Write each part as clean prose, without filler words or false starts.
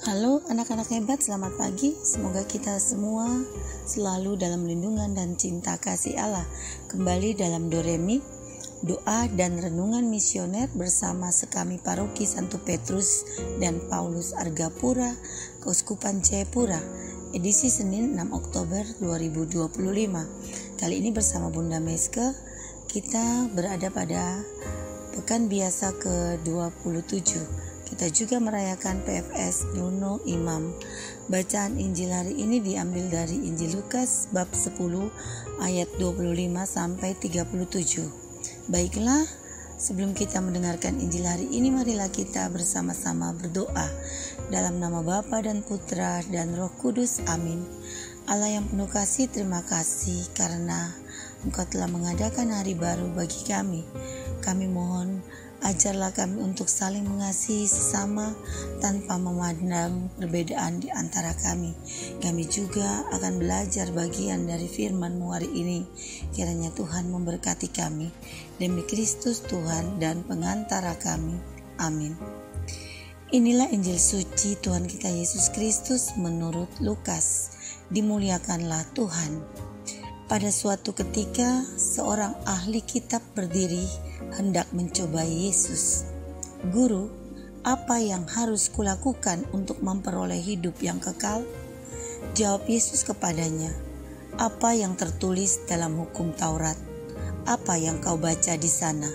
Halo anak-anak hebat, selamat pagi. Semoga kita semua selalu dalam lindungan dan cinta kasih Allah. Kembali dalam Doremi, doa dan renungan misioner bersama Sekami Paroki Santo Petrus dan Paulus Argapura, Keuskupan Jayapura, edisi Senin 6 Oktober 2025. Kali ini bersama Bunda Meske, kita berada pada Pekan Biasa ke-27. Kita juga merayakan PFS Nono Imam. Bacaan Injil hari ini diambil dari Injil Lukas bab 10 ayat 25 sampai 37. Baiklah, sebelum kita mendengarkan Injil hari ini, marilah kita bersama-sama berdoa. Dalam nama Bapa dan Putra dan Roh Kudus, amin. Allah yang penuh kasih, terima kasih karena Engkau telah mengadakan hari baru bagi kami. Kami mohon, ajarlah kami untuk saling mengasihi sesama tanpa memandang perbedaan di antara kami. Kami juga akan belajar bagian dari firman-Mu hari ini. Kiranya Tuhan memberkati kami. Demi Kristus Tuhan dan pengantara kami. Amin. Inilah Injil suci Tuhan kita Yesus Kristus menurut Lukas. Dimuliakanlah Tuhan. Pada suatu ketika, seorang ahli kitab berdiri hendak mencobai Yesus. "Guru, apa yang harus kulakukan untuk memperoleh hidup yang kekal?" Jawab Yesus kepadanya, "Apa yang tertulis dalam hukum Taurat? Apa yang kau baca di sana?"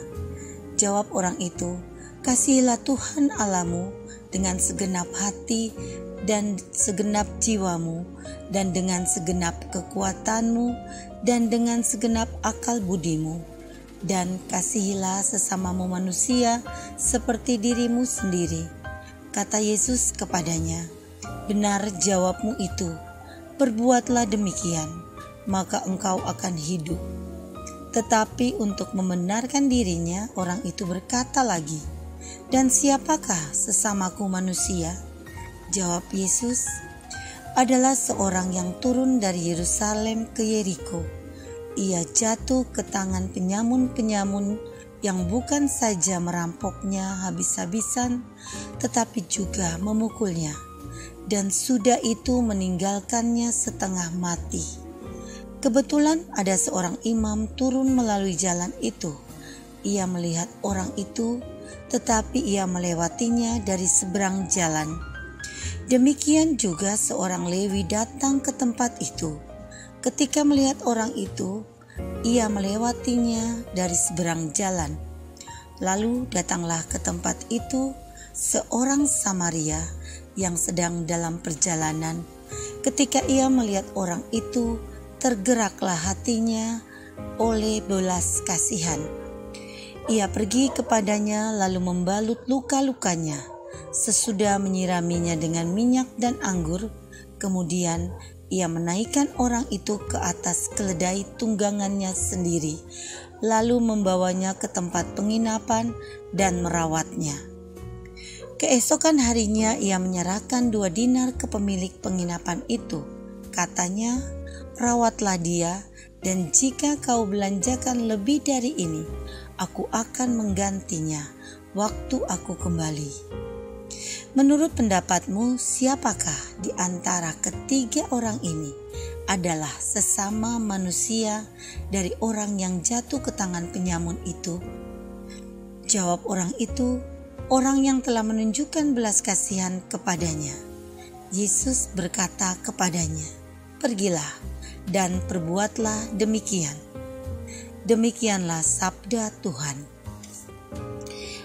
Jawab orang itu, "Kasihilah Tuhan Allahmu dengan segenap hati dan segenap jiwamu, dan dengan segenap kekuatanmu, dan dengan segenap akal budimu, dan kasihilah sesamamu manusia seperti dirimu sendiri." Kata Yesus kepadanya, "Benar jawabmu itu, perbuatlah demikian, maka engkau akan hidup." Tetapi untuk membenarkan dirinya, orang itu berkata lagi, "Dan siapakah sesamaku manusia?" Jawab Yesus, "Adalah seorang yang turun dari Yerusalem ke Yeriko. Ia jatuh ke tangan penyamun-penyamun yang bukan saja merampoknya habis-habisan, tetapi juga memukulnya, dan sudah itu meninggalkannya setengah mati. Kebetulan ada seorang imam turun melalui jalan itu. Ia melihat orang itu, tetapi ia melewatinya dari seberang jalan. Demikian juga seorang Lewi datang ke tempat itu. Ketika melihat orang itu, ia melewatinya dari seberang jalan. Lalu datanglah ke tempat itu seorang Samaria yang sedang dalam perjalanan. Ketika ia melihat orang itu, tergeraklah hatinya oleh belas kasihan. Ia pergi kepadanya lalu membalut luka-lukanya. Sesudah menyiraminya dengan minyak dan anggur, kemudian ia menaikkan orang itu ke atas keledai tunggangannya sendiri, lalu membawanya ke tempat penginapan dan merawatnya. Keesokan harinya ia menyerahkan 2 dinar ke pemilik penginapan itu. Katanya, "Rawatlah dia, dan jika kau belanjakan lebih dari ini, aku akan menggantinya waktu aku kembali." Menurut pendapatmu, siapakah di antara ketiga orang ini adalah sesama manusia dari orang yang jatuh ke tangan penyamun itu? Jawab orang itu, "Orang yang telah menunjukkan belas kasihan kepadanya." Yesus berkata kepadanya, "Pergilah dan perbuatlah demikian." Demikianlah sabda Tuhan.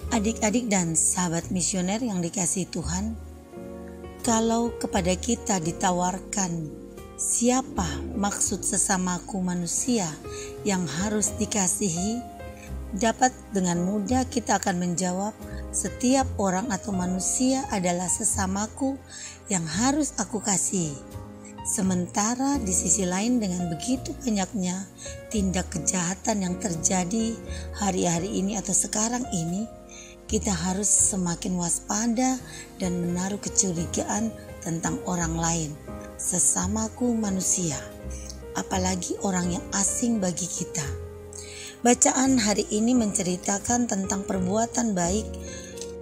Adik-adik dan sahabat misioner yang dikasihi Tuhan, kalau kepada kita ditawarkan siapa maksud sesamaku manusia yang harus dikasihi, dapat dengan mudah kita akan menjawab, setiap orang atau manusia adalah sesamaku yang harus aku kasihi. Sementara di sisi lain, dengan begitu banyaknya tindak kejahatan yang terjadi hari-hari ini atau sekarang ini, kita harus semakin waspada dan menaruh kecurigaan tentang orang lain, sesamaku manusia, apalagi orang yang asing bagi kita. Bacaan hari ini menceritakan tentang perbuatan baik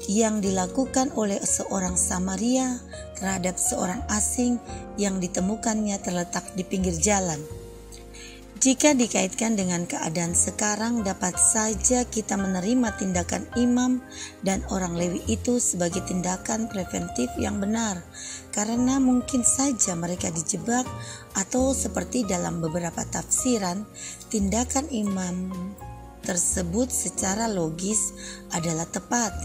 yang dilakukan oleh seorang Samaria terhadap seorang asing yang ditemukannya terletak di pinggir jalan. Jika dikaitkan dengan keadaan sekarang, dapat saja kita menerima tindakan imam dan orang Lewi itu sebagai tindakan preventif yang benar, karena mungkin saja mereka dijebak, atau seperti dalam beberapa tafsiran, tindakan imam tersebut secara logis adalah tepat,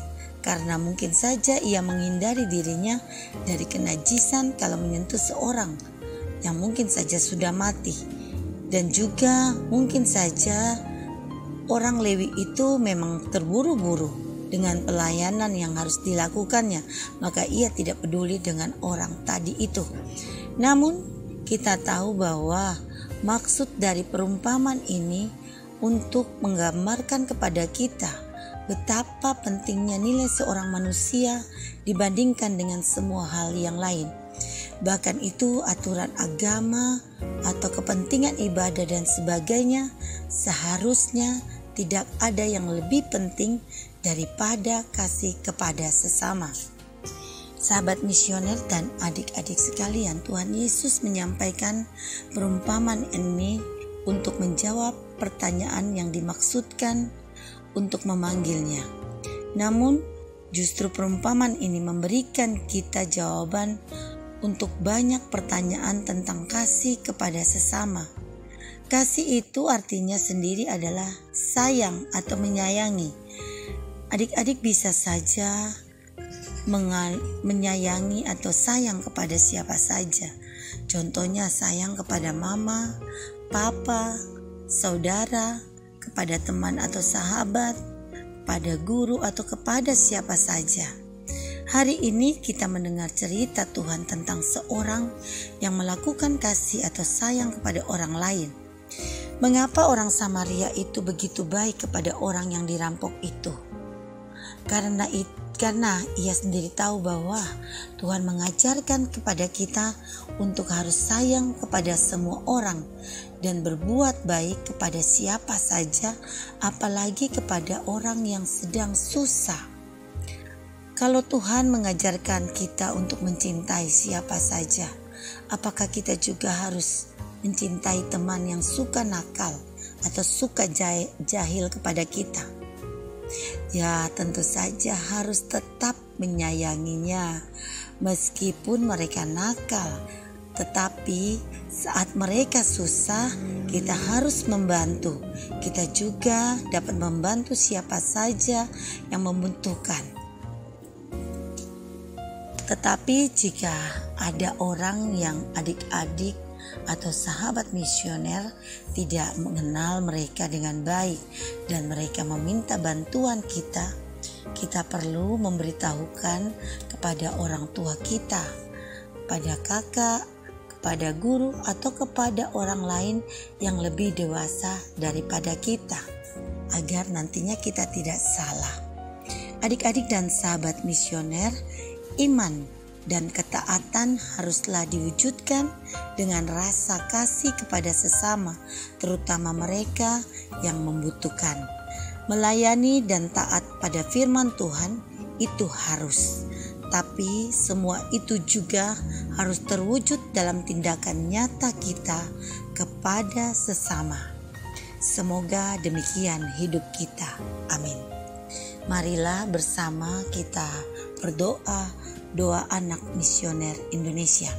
karena mungkin saja ia menghindari dirinya dari kenajisan kalau menyentuh seorang yang mungkin saja sudah mati. Dan juga mungkin saja orang Lewi itu memang terburu-buru dengan pelayanan yang harus dilakukannya, maka ia tidak peduli dengan orang tadi itu. Namun kita tahu bahwa maksud dari perumpamaan ini untuk menggambarkan kepada kita betapa pentingnya nilai seorang manusia dibandingkan dengan semua hal yang lain. Bahkan itu aturan agama atau kepentingan ibadah dan sebagainya, seharusnya tidak ada yang lebih penting daripada kasih kepada sesama. Sahabat misioner dan adik-adik sekalian, Tuhan Yesus menyampaikan perumpamaan ini untuk menjawab pertanyaan yang dimaksudkan untuk memanggilnya. Namun justru perumpamaan ini memberikan kita jawaban untuk banyak pertanyaan tentang kasih kepada sesama. Kasih itu artinya sendiri adalah sayang atau menyayangi. Adik-adik bisa saja menyayangi atau sayang kepada siapa saja. Contohnya sayang kepada mama, papa, saudara, kepada teman atau sahabat, pada guru atau kepada siapa saja. Hari ini kita mendengar cerita Tuhan tentang seorang yang melakukan kasih atau sayang kepada orang lain. Mengapa orang Samaria itu begitu baik kepada orang yang dirampok itu? Karena ia sendiri tahu bahwa Tuhan mengajarkan kepada kita untuk harus sayang kepada semua orang dan berbuat baik kepada siapa saja, apalagi kepada orang yang sedang susah. Kalau Tuhan mengajarkan kita untuk mencintai siapa saja, apakah kita juga harus mencintai teman yang suka nakal atau suka jahil kepada kita? Ya, tentu saja harus tetap menyayanginya meskipun mereka nakal. Tetapi saat mereka susah, kita harus membantu. Kita juga dapat membantu siapa saja yang membutuhkan. Tetapi jika ada orang yang adik-adik atau sahabat misioner tidak mengenal mereka dengan baik dan mereka meminta bantuan kita perlu memberitahukan kepada orang tua kita, kepada kakak, kepada guru atau kepada orang lain yang lebih dewasa daripada kita, agar nantinya kita tidak salah. Adik-adik dan sahabat misioner, iman dan ketaatan haruslah diwujudkan dengan rasa kasih kepada sesama, terutama mereka yang membutuhkan. Melayani dan taat pada firman Tuhan itu harus, tapi semua itu juga harus terwujud dalam tindakan nyata kita kepada sesama. Semoga demikian hidup kita. Amin. Marilah bersama kita berdoa doa anak misioner Indonesia.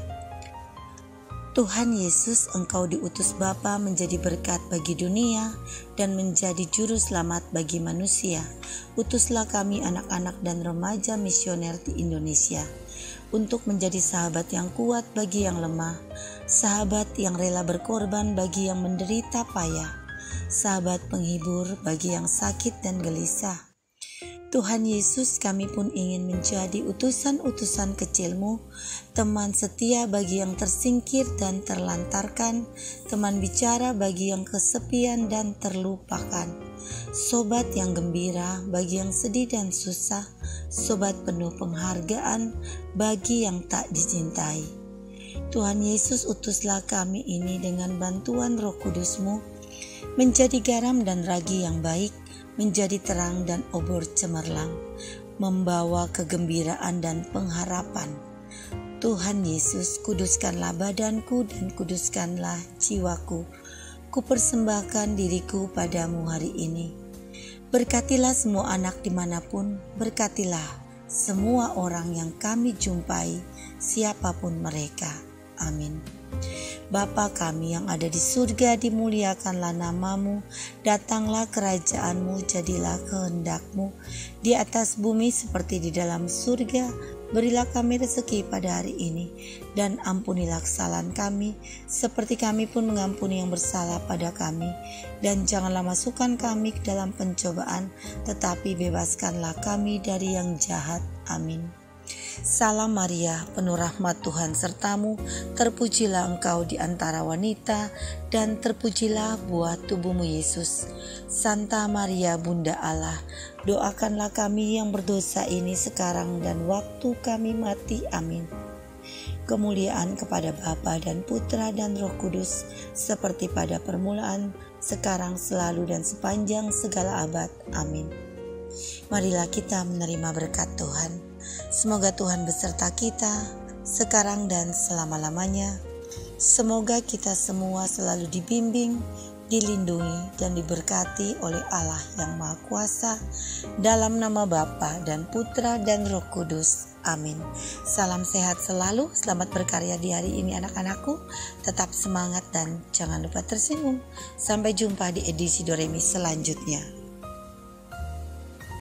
Tuhan Yesus, Engkau diutus Bapa menjadi berkat bagi dunia dan menjadi juru selamat bagi manusia. Utuslah kami anak-anak dan remaja misioner di Indonesia untuk menjadi sahabat yang kuat bagi yang lemah, sahabat yang rela berkorban bagi yang menderita payah, sahabat penghibur bagi yang sakit dan gelisah. Tuhan Yesus, kami pun ingin menjadi utusan-utusan kecil-Mu, teman setia bagi yang tersingkir dan terlantarkan, teman bicara bagi yang kesepian dan terlupakan, sobat yang gembira bagi yang sedih dan susah, sobat penuh penghargaan bagi yang tak dicintai. Tuhan Yesus, utuslah kami ini dengan bantuan Roh Kudus-Mu, menjadi garam dan ragi yang baik, menjadi terang dan obor cemerlang, membawa kegembiraan dan pengharapan. Tuhan Yesus, kuduskanlah badanku dan kuduskanlah jiwaku. Kupersembahkan diriku padamu hari ini. Berkatilah semua anak dimanapun, berkatilah semua orang yang kami jumpai, siapapun mereka. Amin. Bapa kami yang ada di surga, dimuliakanlah namamu, datanglah kerajaanmu, jadilah kehendakmu di atas bumi seperti di dalam surga. Berilah kami rezeki pada hari ini, dan ampunilah kesalahan kami, seperti kami pun mengampuni yang bersalah pada kami. Dan janganlah masukkan kami ke dalam pencobaan, tetapi bebaskanlah kami dari yang jahat. Amin. Salam Maria, penuh rahmat Tuhan sertamu, terpujilah engkau di antara wanita, dan terpujilah buah tubuhmu Yesus. Santa Maria Bunda Allah, doakanlah kami yang berdosa ini sekarang dan waktu kami mati. Amin. Kemuliaan kepada Bapa dan Putra dan Roh Kudus, seperti pada permulaan, sekarang, selalu, dan sepanjang segala abad. Amin. Marilah kita menerima berkat Tuhan. Semoga Tuhan beserta kita sekarang dan selama-lamanya. Semoga kita semua selalu dibimbing, dilindungi, dan diberkati oleh Allah yang Maha Kuasa, dalam nama Bapa dan Putra dan Roh Kudus. Amin. Salam sehat selalu, selamat berkarya di hari ini anak-anakku. Tetap semangat dan jangan lupa tersenyum. Sampai jumpa di edisi Doremi selanjutnya.